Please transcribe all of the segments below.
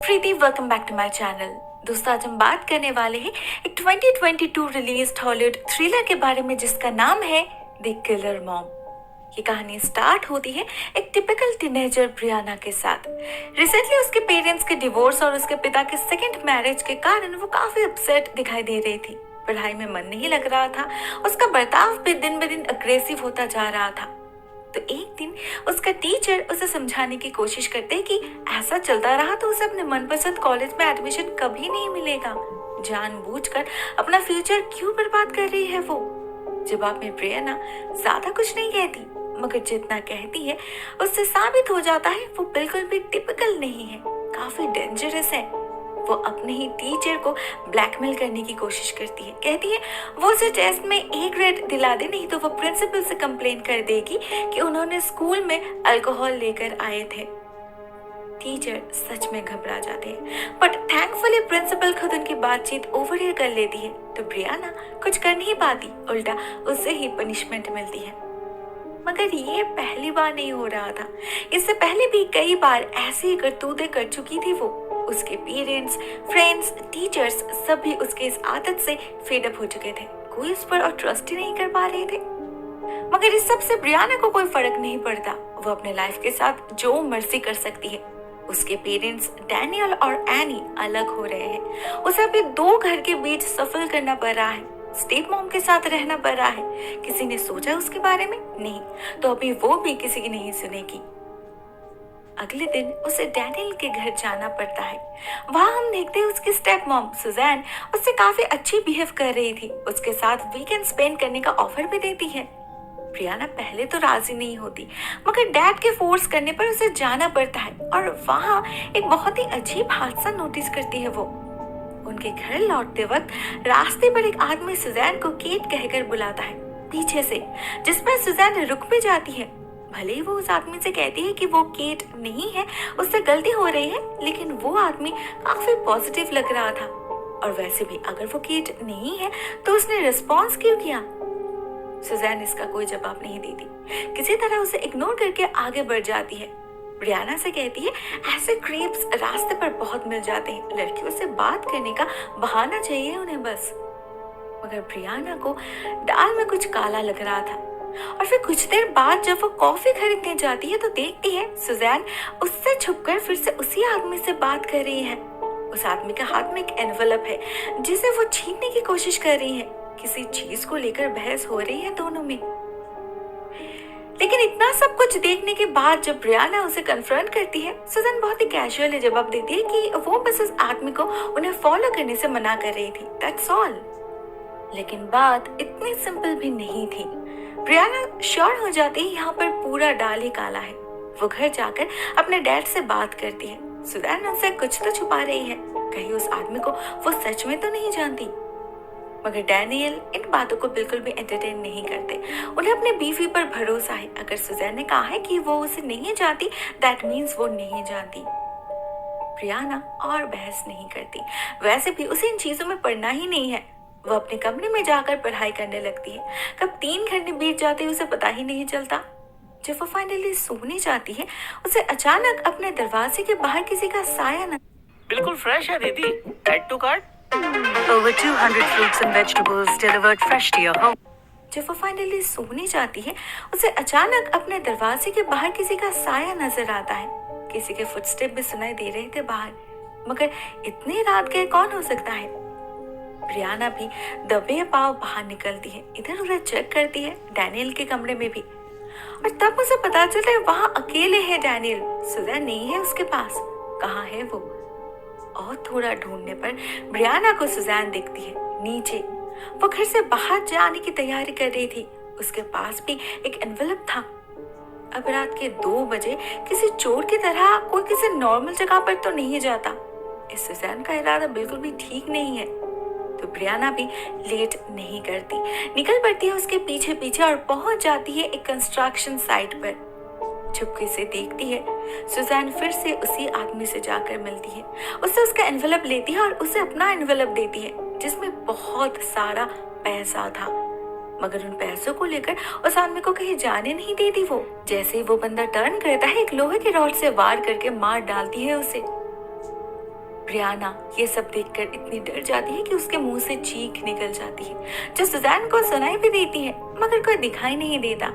Preeti, welcome back to my channel. दोस्तों, आज हम बात करने वाले हैं एक 2022 रिलीज हॉलीवुड थ्रिलर के बारे में जिसका नाम है द किलर मॉम। ये कहानी स्टार्ट होती है एक टिपिकल टीनेजर ब्रियाना के साथ। रिसेंटली उसके पेरेंट्स के डिवोर्स और उसके पिता के सेकंड मैरिज के कारण वो काफी अपसेट दिखाई दे रही थी। पढ़ाई में मन नहीं लग रहा था, उसका बर्ताव भी दिन ब दिन अग्रेसिव होता जा रहा था। तो एक दिन उसका टीचर उसे समझाने की कोशिश करते हैं कि ऐसा चलता रहा तो उसे अपने मनपसंद कॉलेज में एडमिशन कभी नहीं मिलेगा। जानबूझकर अपना फ्यूचर क्यों बर्बाद कर रही है वो। जवाब में प्रियना ज्यादा कुछ नहीं कहती, मगर जितना कहती है उससे साबित हो जाता है वो बिल्कुल भी टिपिकल नहीं है, काफी डेंजरस है। वो अपने ही टीचर को ब्लैकमेल करने की कोशिश करती है। कहती है वो उसे टेस्ट में ए ग्रेड दिला दे, नहीं तो वो प्रिंसिपल से कंप्लेन कर देगी कि उन्होंने स्कूल में अल्कोहल लेकर आए थे। टीचर सच में घबरा जाते हैं, बट थैंकफुली प्रिंसिपल खुद उनकी बातचीत ओवरहियर कर लेती है। तो ब्रियाना कुछ कर नहीं पाती, उल्टा उससे ही पनिशमेंट मिलती है। मगर ये पहली बार नहीं हो रहा था, इससे पहले भी कई बार ऐसी करतूतें कर चुकी थी वो। उसके पेरेंट्स, फ्रेंड्स, टीचर्स सभी उसके इस आदत से फेड अप हो चुके थे। कोई उस पर और ट्रस्ट ही नहीं कर पा रहे थे। मगर इस सब से ब्रियाना को कोई फर्क नहीं पड़ता। वो अपने लाइफ के साथ जो मर्जी कर सकती है। उसके पेरेंट्स डैनियल और एनी अलग हो रहे हैं। उसे अभी दो घर के बीच सफर करना पड़ रहा है। स्टेप मॉम के साथ रहना पड़ रहा है। किसी ने सोचा उसके बारे में? नहीं। तो अभी वो भी किसी की नहीं सुनेगी। अगले दिन उसे डैनियल के घर जाना पड़ता है। वहाँ हम देखते हैं उसकी स्टेप मॉम सुजैन उससे काफी अच्छी बिहेव कर रही थी। उसके साथ वीकेंड स्पेंड करने का ऑफर भी देती है। प्रियाना पहले तो राजी नहीं होती, मगर डैड के फोर्स करने पर उसे जाना पड़ता है। और वहाँ एक बहुत ही अजीब हादसा नोटिस करती है वो। उनके घर लौटते वक्त रास्ते पर एक आदमी सुजैन को केट कहकर बुलाता है पीछे से, जिस पर सुजैन रुक भी जाती है। भले ही वो उस आदमी से कहती है कि वो केट नहीं है, उससे गलती हो रही है, लेकिन वो आदमी काफी पॉजिटिव लग रहा था। और वैसे भी अगर वो केट नहीं है तो उसने रिस्पॉन्स क्यों किया? सुजैन इसका कोई जवाब नहीं देती, किसी तरह उसे इग्नोर करके आगे बढ़ जाती है। ब्रियाना से कहती है ऐसे क्रीप्स रास्ते पर बहुत मिल जाते हैं, लड़कियों से बात करने का बहाना चाहिए उन्हें बस। मगर ब्रियाना को दाल में कुछ काला लग रहा था। और फिर कुछ देर बाद जब वो कॉफी खरीदने जाती है तो देखती है सुजैन उससे छुपकर फिर से उसी आदमी से बात कर रही है। उस आदमी के हाथ में एक एनवेलप है जिसे वो छीनने की कोशिश कर रही है। किसी चीज को लेकर बहस हो रही है दोनों में। लेकिन इतना सब कुछ देखने के बाद जब ब्रियाना उसे कन्फ्रंट करती है, सुजैन बहुत ही कैजुअली जवाब देती है कि वो बस उस आदमी को उन्हें फॉलो करने से मना कर रही थी, दैट्स ऑल। लेकिन बात इतनी सिंपल भी नहीं थी। ब्रियाना श्योर हो जाती है यहाँ पर पूरा डाल ही काला है। वो घर जाकर अपने डैड से बात करती है। सुजैन उनसे कुछ तो छुपा रही है, कहीं उस आदमी को वो सच में तो नहीं जानती। मगर डैनियल इन बातों को बिल्कुल भी एंटरटेन नहीं करते। उन्हें अपने बीवी पर भरोसा है। अगर सुजैन ने कहा है कि वो उसे नहीं जानती, दैट मीन्स वो नहीं जानती। ब्रियाना और बहस नहीं करती। वैसे भी उसे इन चीजों में पढ़ना ही नहीं है। वो अपने कमरे में जाकर पढ़ाई करने लगती है। कब 3 घंटे बीत जाते हैं उसे पता ही नहीं चलता। जब वो फाइनली सोने जाती है, उसे अचानक अपने दरवाजे के बाहर किसी का साया न बिल्कुल फ्रेश है दीदी, add to cart. Over 200 fruits and vegetables delivered fresh to your home. जब वो फाइनली सोने जाती है, उसे अचानक अपने दरवाजे के बाहर किसी का साया नजर आता है। किसी के फुटस्टेप भी सुनाई दे रहे थे बाहर, मगर इतनी रात गए कौन हो सकता है? ब्रियाना भी दबे पांव बाहर निकलती है, इधर उधर चेक करती है, डैनियल के कमरे में भी। और तब उसे पता चलता है वहाँ अकेले है डैनियल। सुजैन नहीं है उसके पास। कहाँ है वो? और थोड़ा ढूंढने पर ब्रियाना को सुजैन दिखती है नीचे। वो घर से बाहर जाने की तैयारी कर रही थी। उसके पास भी एक एनवेलप था। अब रात के 2 बजे किसी चोर की तरह कोई किसी नॉर्मल जगह पर तो नहीं जाता। इस सुजैन का इरादा बिल्कुल भी ठीक नहीं है। तो ब्रियाना भी लेट नहीं करती, निकल पड़ती है उसके पीछे पीछे और पहुंच जाती है एक कंस्ट्रक्शन साइट पर। चुपके से देखती है, सुजैन फिर से उसी आदमी से जाकर मिलती है। उससे उसका एनवेलप लेती है और उसे अपना एनवेलप देती है जिसमें बहुत सारा पैसा था। मगर उन पैसों को लेकर उस आदमी को कहीं जाने नहीं देती वो। जैसे ही वो बंदा टर्न करता है, एक लोहे की रॉड से वार करके मार डालती है उसे। ब्रियाना ये सब देखकर इतनी डर जाती है कि उसके मुंह से चीख निकल जाती है, जो सुजैन को सुनाई भी देती है मगर कोई दिखाई नहीं देता।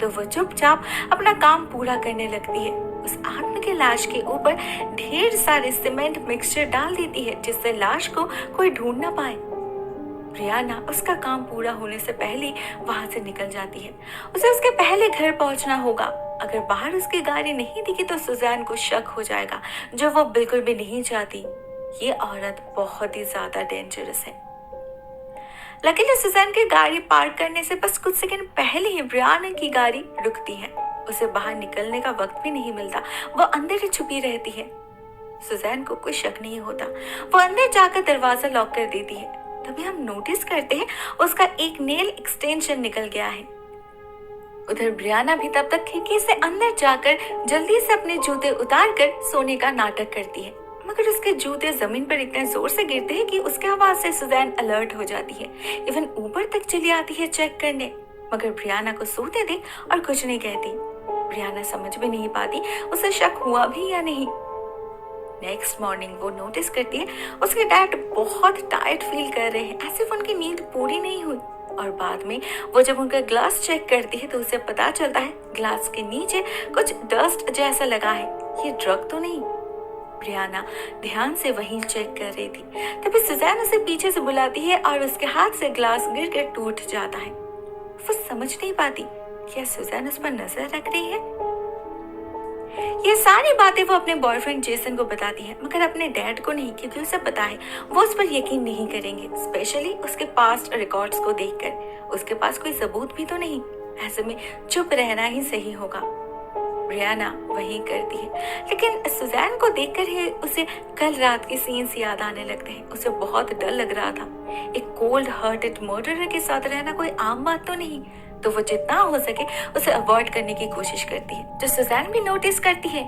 तो वो चुपचाप अपना काम पूरा करने लगती है। उस आदमी के लाश के ऊपर ढेर सारे सीमेंट मिक्सचर डाल देती है, जिससे लाश को कोई ढूंढ ना पाए। ब्रियाना उसका काम पूरा होने से पहले वहां से निकल जाती है। उसे उसके पहले घर पहुंचना होगा। अगर बाहर उसकी गाड़ी नहीं दिखी तो सुजैन को शक हो जाएगा, जो वो बिल्कुल भी नहीं चाहती। ये औरत बहुत ही ज्यादा डेंजरस है। लकीली सुजैन की गाड़ी पार्क करने से बस कुछ सेकंड पहले ही ब्रियाना की गाड़ी रुकती है। उसे बाहर निकलने का वक्त भी नहीं मिलता, वो अंदर ही छुपी रहती है। सुजैन को कोई शक नहीं होता, वो अंदर जाकर दरवाजा लॉक कर देती है। तभी हम नोटिस करते हैं उसका एक नेल एक्सटेंशन निकल गया है। उधर ब्रियाना भी तब तक खिड़की से अंदर जाकर जल्दी से अपने जूते उतार कर सोने का नाटक करती है, मगर उसके जूते जमीन पर इतने जोर से गिरते हैं कि उसके आवाज से सुजैन अलर्ट हो जाती है। इवन ऊपर तक चली आती है चेक करने, मगर ब्रियाना को सोते देख और कुछ नहीं कहती। ब्रियाना समझ भी नहीं पाती उसे शक हुआ भी या नहीं। नेक्स्ट मॉर्निंग वो नोटिस करती है उसके डैड बहुत टायर्ड फील कर रहे हैं, ऐसे उनकी नींद पूरी नहीं हुई। और बाद में वो जब उनका ग्लास चेक करती है तो उसे पता चलता है ग्लास के नीचे कुछ डस्ट जैसा लगा है। ये ड्रग तो नहीं। ब्रियाना ध्यान से वहीं चेक कर रही थी, तभी सुजैन उसे पीछे से बुलाती है और उसके हाथ से ग्लास गिरकर टूट जाता है। वो समझ नहीं पाती क्या सुजैन उस पर नजर रख रही है। ये सारी बातें वो अपने बॉयफ्रेंड जेसन को बताती है, मगर अपने डैड को नहीं, क्योंकि उसे पता है वो उस पर यकीन नहीं करेंगे, स्पेशली उसके पास्ट रिकॉर्ड्स को देखकर। उसके पास कोई सबूत भी तो नहीं, ऐसे में चुप रहना ही सही होगा। ब्रियाना वही करती है, लेकिन सुजैन को देखकर ही उसे कल रात के सीन्स याद आने लगते हैं। उसे बहुत डर लग रहा था। एक कोल्ड हार्टेड मर्डरर के साथ रहना कोई आम बात तो नहीं, तो वो जितना हो सके उसे अवॉइड करने की कोशिश करती है, जो सुजैन भी नोटिस करती है।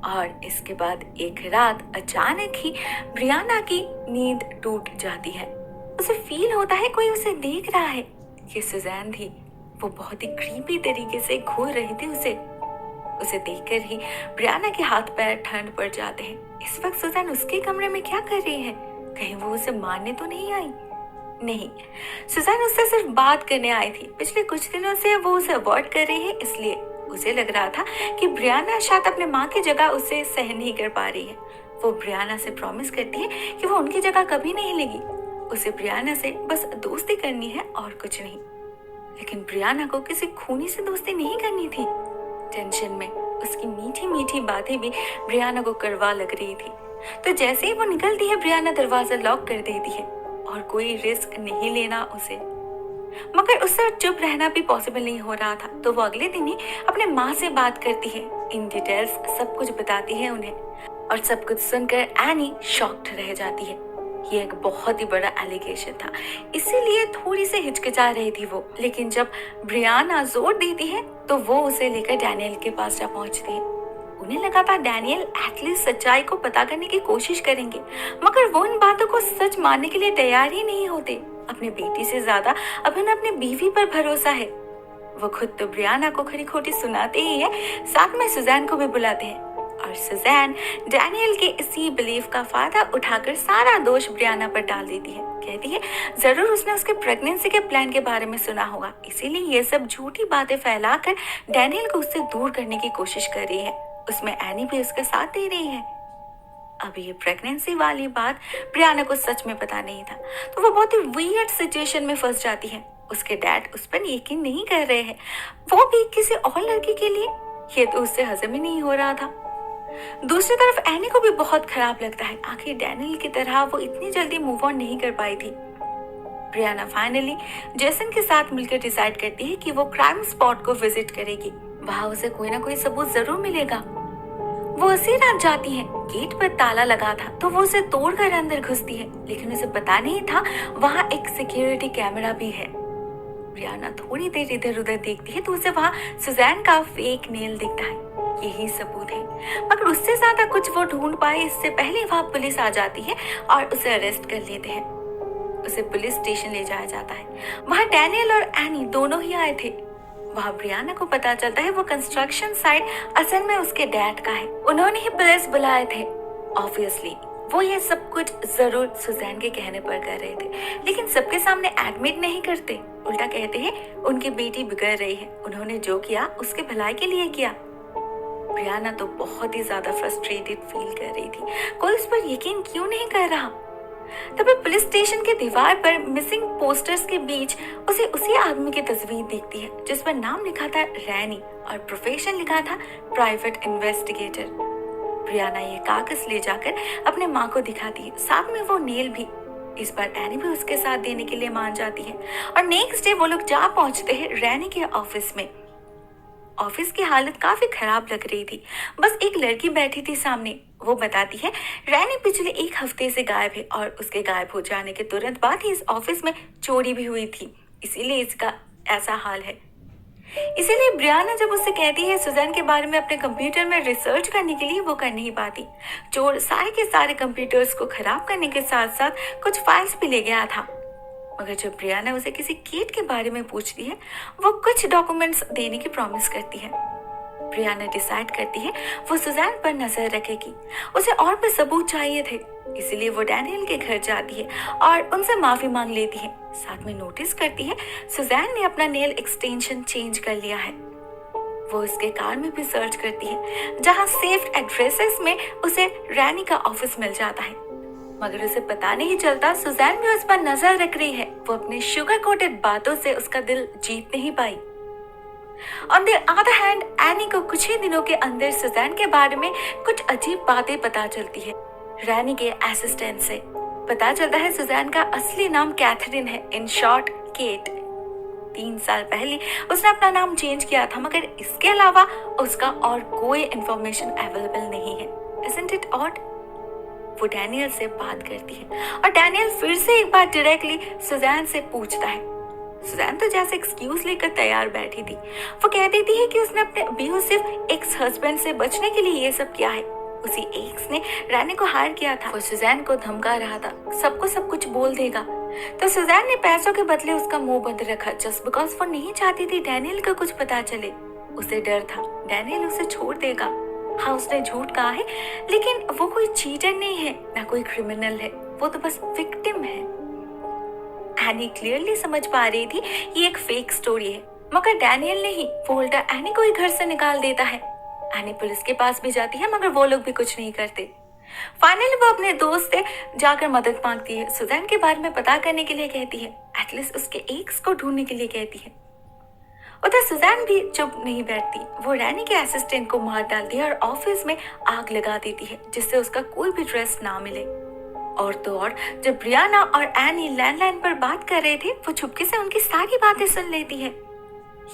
और इसके बाद एक रात अचानक ही ब्रियाना की नींद टूट जाती है। उसे फील होता है कोई उसे देख रहा है। ये सुजैन थी, वो बहुत ही क्रीपी तरीके से घूर रही थी उसे देखकर ही ब्रियाना के हाथ पैर ठंड पड़ जाते हैं। इस वक्त सुजैन उसके कमरे में क्या कर रही है? कहीं वो उसे मारने तो नहीं आई? नहीं, सुजैन उससे सिर्फ बात करने आई थी। पिछले कुछ दिनों से वो उसे अवॉइड कर रही है, इसलिए उसे लग रहा था कि ब्रियाना शायद अपने माँ की जगह उसे सहन नहीं कर पा रही है। वो ब्रियाना से प्रॉमिस करती है कि वो उनकी जगह कभी नहीं लेगी। उसे ब्रियाना से बस दोस्ती करनी है और कुछ नहीं। लेकिन ब्रियाना को किसी खूनी से दोस्ती नहीं करनी थी। टेंशन में उसकी मीठी मीठी बातें भी ब्रियाना को कड़वा लग रही थी। तो जैसे ही वो निकलती है, ब्रियाना दरवाजा लॉक कर देती है और कोई रिस्क नहीं लेना उसे। मगर उससे चुप रहना भी पॉसिबल नहीं हो रहा था, तो वो अगले दिन ही अपने माँ से बात करती है। इन डिटेल्स सब कुछ बताती है उन्हें, और सब कुछ सुनकर एनी शॉक्ड रह जाती है। ये एक बहुत ही बड़ा एलिगेशन था, इसीलिए थोड़ी सी हिचकिचा रही थी वो। लेकिन जब ब्रियाना जोर देती है तो वो उसे लेकर डैनियल के पास जा पहुंचती है। उन्हें लगा था डैनियल एटलीस्ट सच्चाई को पता करने की कोशिश करेंगे, मगर वो इन बातों को सच मानने के लिए तैयार ही नहीं होते। अपनी बेटी से ज्यादा अब उन्हें अपनी बीवी पर भरोसा है। वो खुद तो ब्रियाना को खरी खोटी सुनाते ही है, साथ में सुजैन को भी बुलाते हैं। और सुजैन डैनियल के इसी बिलीफ का फायदा उठाकर सारा दोष ब्रियाना पर डाल देती है। कहती है जरूर उसने उसके प्रेगनेंसी के प्लान के बारे में सुना होगा, इसीलिए ये सब झूठी बातें फैलाकर डैनियल को उससे दूर करने की कोशिश कर रही है। उसमें एनी भी उसका साथ दे रही है। अब ये प्रेगनेंसी वाली बात ब्रियाना को सच में पता नहीं था, तो वो बहुत ही वियर्ड सिचुएशन में फंस जाती है। उसके डैड उस पर यकीन नहीं कर रहे हैं, वो भी किसी और लड़की के लिए। ये तो उससे हजम ही नहीं हो रहा था। दूसरी तरफ एनी को भी बहुत खराब लगता है, आखिर डैनियल की तरह वो इतनी जल्दी मूव ऑन नहीं कर पाई थी। ब्रियाना फाइनली जेसन के साथ मिलकर डिसाइड करती है कि वो क्राइम स्पॉट को विजिट करेगी। वहां उसे कोई ना कोई सबूत जरूर मिलेगा। वो उसी रात जाती है। गेट पर ताला लगा था तो वो उसे तोड़कर अंदर घुसती है, लेकिन उसे पता नहीं था वहां एक सिक्योरिटी कैमरा भी है। ब्रियाना थोड़ी देर इधर उधर देखती है तो उसे वहां सुजैन का फेक नेल दिखता है। यही सबूत है, मगर उससे ज्यादा कुछ वो ढूंढ पाए इससे पहले वहां पुलिस आ जाती है और उसे अरेस्ट कर लेते हैं। उसे पुलिस स्टेशन ले जाया जाता है। वहां डैनियल और एनी दोनों ही आए थे। वहां ब्रियाना को पता चलता है वो कंस्ट्रक्शन साइट असल में उसके डैड का है। उन्होंने ही पुलिस बुलाए थे। ऑब्वियसली वो ये सब कुछ जरूर सुजैन के कहने पर कर रहे थे, लेकिन सबके सामने एडमिट नहीं करते। उल्टा कहते हैं उनकी बेटी बिगड़ रही है, उन्होंने जो किया उसके भलाई के लिए किया। ब्रियाना तो बहुत ही ज्यादा फ्रस्ट्रेटेड फील कर रही थी, कोई उस पर यकीन क्यों नहीं कर रहा। तभी पुलिस स्टेशन के दीवार पर मिसिंग पोस्टर्स के बीच उसे उसी आदमी की तस्वीर दिखती है जिस पर नाम लिखा था रैनी और प्रोफेशन लिखा था प्राइवेट इन्वेस्टिगेटर। ब्रियाना ये कागज ले जाकर अपने माँ को दिखाती है, साथ में वो नेल भी। इस बार एनी भी उसके साथ देने के लिए मान जाती है और नेक्स्ट डे वो लोग जा पहुंचते हैं रैनी के ऑफिस में। ऑफिस की हालत काफी खराब लग रही थी, बस एक लड़की बैठी थी सामने। वो बताती है रैनी पिछले एक हफ्ते से गायब है और उसके गायब हो जाने के तुरंत बाद ही इस ऑफिस में चोरी भी हुई थी, इसीलिए इसका ऐसा हाल है। इसीलिए ब्रियाना जब उससे कहती है सुजैन के बारे में अपने कंप्यूटर में रिसर्च करने के लिए, वो कर नहीं पाती। चोर सारे के सारे कंप्यूटर्स को खराब करने के साथ साथ कुछ फाइल्स भी ले गया था। मगर जब ब्रियाना उसे किसी केट के बारे में पूछती है, वो कुछ डॉक्यूमेंट्स देने की प्रॉमिस करती है। ब्रियाना डिसाइड करती है वो सुजैन पर नजर रखेगी, उसे और भी सबूत चाहिए थे, इसलिए वो डैनियल के घर जाती है और उनसे माफी मांग लेती है। साथ में नोटिस करती है सुजैन ने अपना नेल एक्सटेंशन चेंज कर लिया है। वो उसके कार में भी सर्च करती है, जहां सेव्ड एड्रेसेस में उसे रैनी का ऑफिस मिल जाता है। मगर उसे पता नहीं चलता सुजैन भी उस पर नजर रख रही है। वो अपने शुगर कोटेड बातों से उसका दिल जीत नहीं पाई। On the other hand Annie को कुछ ही दिनों के अंदर सुजैन के बारे में कुछ अजीब बातें पता चलती है। रैनी के असिस्टेंट से पता चलता है सुजैन का असली नाम कैथरीन है, इन शॉर्ट केट। 3 साल पहले उसने अपना नाम चेंज किया था, मगर इसके अलावा उसका और कोई इंफॉर्मेशन अवेलेबल नहीं है। Isn't it odd? वो डैनियल से बात करती है और डैनियल फिर से एक बार डायरेक्टली सुजैन से पूछता है। सुजैन तो जैसे एक्सक्यूज लेकर तैयार बैठी थी। वो कह देती है कि उसने अपने अब्यूसिव एक्स हस्बैंड से बचने के लिए ये सब किया है। उसी एक्स ने रैनी को हायर किया था। वो सुजैन को धमका रहा था, सबको सब कुछ बोल देगा। तो सुजैन ने पैसों के बदले उसका मुंह बंद रखा, जस्ट बिकॉज वो नहीं चाहती थी डैनियल को कुछ पता चले। उसे डर था डैनियल उसे छोड़ देगा। हाँ, उसने झूठ कहा है, लेकिन वो कोई चीटर नहीं है, ना कोई क्रिमिनल है, वो तो बस विक्टिम है। एनी क्लियरली समझ पा रही थी ये एक फेक स्टोरी है, मगर डैनियल नहीं, वो उल्टा एनी को ही घर से निकाल देता है। एनी पुलिस के पास भी जाती है, मगर वो लोग भी कुछ नहीं करते। फाइनली वो अपने दोस्त से जाकर मदद मांगती है, सुजैन के बारे में पता करने के लिए कहती है, एटलीस्ट उसके एक्स को ढूंढने के लिए कहती है। उधर सुजैन भी चुप नहीं बैठती, वो रैनी के असिस्टेंट को मार डालती है और ऑफिस में आग लगा देती है, जिससे उसका कोई भी ड्रेस ना मिले। और तो और जब ब्रियाना और एनी लैंडलाइन पर बात कर रहे थे, वो चुपके से उनकी सारी बातें सुन लेती है।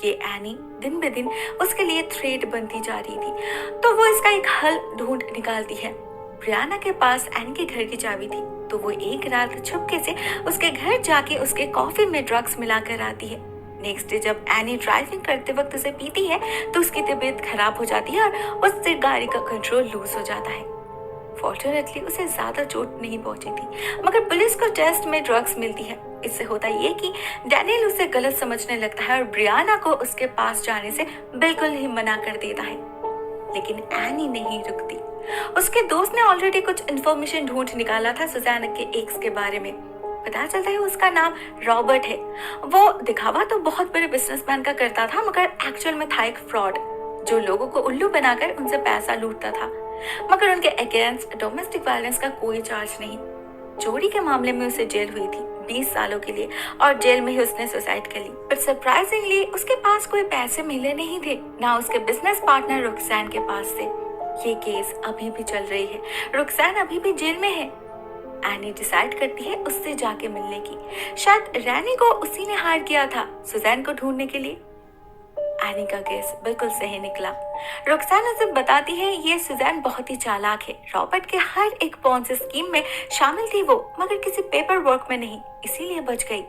ये एनी दिन ब दिन उसके लिए थ्रेट बनती जा रही थी, तो वो इसका एक हल ढूंढ निकालती है। ब्रियाना के पास एनी के घर की चाबी थी, तो वो एक रात चुपके से उसके घर जाके उसके कॉफी में ड्रग्स मिलाकर आती है। नेक्स्ट डे जब एनी ड्राइविंग करते वक्त उसे पीती है, तो उसकी तबीयत खराब हो जाती है और उससे गाड़ी का कंट्रोल लूज हो जाता है। फॉर्चुनेटली उसे ज्यादा चोट नहीं पहुंची थी, मगर पुलिस को टेस्ट में ड्रग्स मिलती है। इससे होता ये कि डैनियल उसे गलत समझने लगता है और ब्रियाना को उसके पास जाने से बिल्कुल ही मना कर देता है। लेकिन एनी नहीं रुकती। उसके दोस्त ने ऑलरेडी कुछ इन्फॉर्मेशन ढूंढ निकाला था सुजैन के एक्स के बारे में। पता चलता है उसका नाम रॉबर्ट है। वो दिखावा तो बहुत बड़े बिजनेसमैन का करता था, मगर एक्चुअल में था एक फ्रॉड जो लोगों को उल्लू बनाकर उनसे पैसा लूटता था। मगर उनके अगेंस्ट डोमेस्टिक वायलेंस का कोई चार्ज नहीं। चोरी के मामले में उसे जेल हुई थी 20 सालों के लिए, और जेल में ही उसने सुसाइड कर ली। पर सरप्राइजिंगली उसके पास कोई पैसे मिले नहीं थे, ना उसके बिजनेस पार्टनर रुखसैन के पास थे। ये केस अभी भी चल रही है, रुखसैन अभी भी जेल में है। एनी डिसाइड करती है उससे जाके मिलने की। शायद रैनी को उसी ने हायर किया था सुजैन को ढूंढने के लिए। एनी का गेस बिल्कुल सही निकला। रुखसैन उसे बताती है ये सुजैन बहुत ही चालाक है। रॉबर्ट के हर एक पॉन्जी स्कीम में शामिल थी वो, मगर किसी पेपर वर्क में नहीं, इसीलिए बच गई।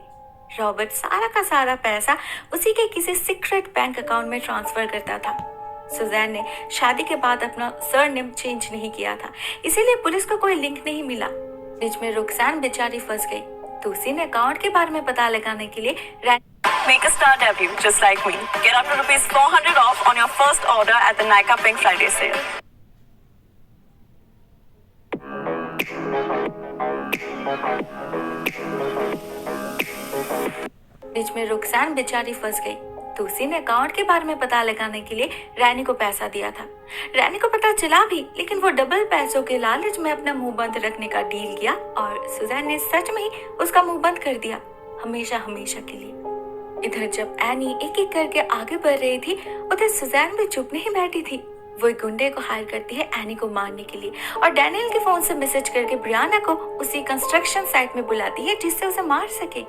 रॉबर्ट सारा का सारा पैसा उसी के किसी सीक्रेट बैंक अकाउंट में ट्रांसफर करता था। सुजैन ने शादी के बाद अपना सरनेम चेंज नहीं किया था, इसीलिए पुलिस को कोई लिंक नहीं मिला। बीच में रुखसैन बेचारी फंस गई, तो उसी ने अकाउंट के बारे में पता लगाने के लिए Make a star debut just like me. Get up to rupees 400 off on your first order at the Nykaa Pink Friday sale. बीच में रुखसान बेचारी फंस गई तो उसी ने अकाउंट के बारे में पता लगाने के लिए रैनी को पैसा दिया था। रैनी को पता चला भी, लेकिन वो डबल पैसों के लालच में अपना मुंह बंद रखने का डील किया और सुजैन ने सच में ही उसका मुंह बंद कर दिया, हमेशा हमेशा के लिए। इधर जब एनी एक एक करके आगे बढ़ रही थी, उधर सुजैन भी चुप नहीं बैठी थी। वो एक गुंडे को हायर करती है एनी को मारने के लिए और डैनियल के फोन से मैसेज करके ब्रियाना को उसी कंस्ट्रक्शन साइट में बुलाती है जिससे उसे मार सके।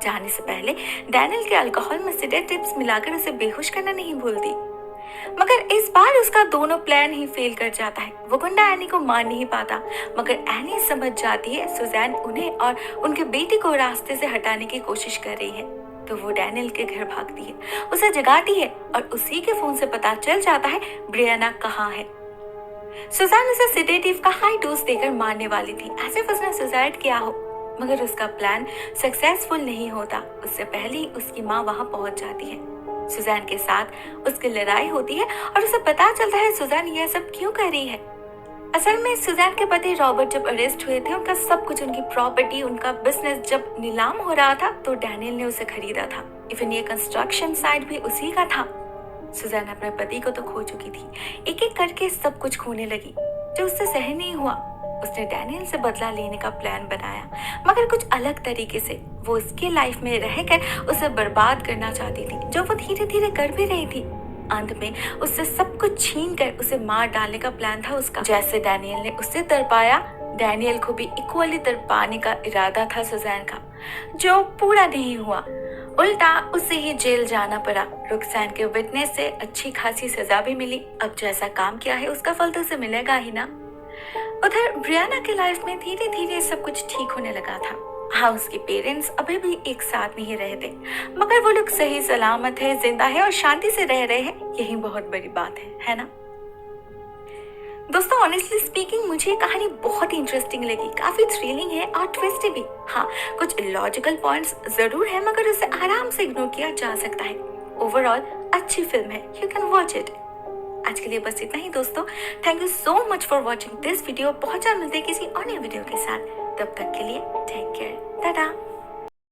जाने से पहले डैनियल के अल्कोहल में सेडेटिव्स मिलाकर उसे बेहोश करना नहीं भूलती, मगर इस बार उसका दोनों प्लान ही फेल कर जाता है। वो गुंडा एनी को मार नहीं पाता, मगर एनी समझ जाती है सुजैन उन्हें और उनके बेटी को रास्ते से हटाने की कोशिश कर रही है, तो वो डैनियल के घर भागती है, उसे जगाती है और उसी के फोन से पता चल जाता है ब्रियाना कहाँ है। सुजैन उसे सेडेटिव का हाई डोज देकर मारने वाली थी, ऐसे उसने सुसाइड किया हो, मगर उसका प्लान सक्सेसफुल नहीं होता। उससे पहले ही उसकी माँ वहां पहुंच जाती है। सुजैन के साथ उसकी लड़ाई होती है और उसे पता चलता है सुजैन यह सब क्यों कर रही है। असल में सुजैन के पति रॉबर्ट जब अरेस्ट हुए थे, उनका सब कुछ, उनकी प्रॉपर्टी, उनका बिजनेस जब नीलाम हो रहा था तो डैनियल ने उसे खरीदा था। इवन ये कंस्ट्रक्शन साइट भी उसी का था। सुजैन अपने पति को तो खो चुकी थी, एक एक करके सब कुछ खोने लगी। जो उससे सहन नहीं हुआ, उसने डैनियल से बदला लेने का प्लान बनाया, मगर कुछ अलग तरीके से। वो उसके लाइफ में रहकर उसे बर्बाद करना चाहती थी, जो वो धीरे धीरे कर भी रही थी। अंत में उससे सब कुछ छीन कर उसे मार डालने का प्लान था उसका। जैसे डैनियल ने उससे तड़पाया, डैनियल को भी इक्वली तड़पाने का इरादा था सुजैन का, जो पूरा नहीं हुआ। उल्टा उसे ही जेल जाना पड़ा। रुखसान के विटनेस से अच्छी खासी सजा भी मिली। अब जैसा काम किया है उसका फल तो उसे मिलेगा ही ना। उधर ब्रियाना के लाइफ में धीरे धीरे सब कुछ ठीक होने लगा था। हाँ, उसके पेरेंट्स अभी भी एक साथ नहीं रहते, मगर वो लोग सही सलामत है, जिंदा है और शांति से रह रहे हैं, यही बहुत बड़ी बात है ना। दोस्तों, ऑनेस्टली स्पीकिंग मुझे ये कहानी बहुत ही इंटरेस्टिंग लगी, काफी थ्रिलिंग है और ट्विस्टी भी। हाँ, कुछ इलॉजिकल पॉइंट्स जरूर है, मगर उसे आराम से इग्नोर किया जा सकता है। ओवरऑल अच्छी फिल्म है, यू कैन वॉच इट। आज के लिए बस इतना ही दोस्तों। Thank you so much for watching this video. बहुत जल्द मिलते हैं किसी और नए वीडियो के साथ। तब तक के लिए टेक केयर, टाटा।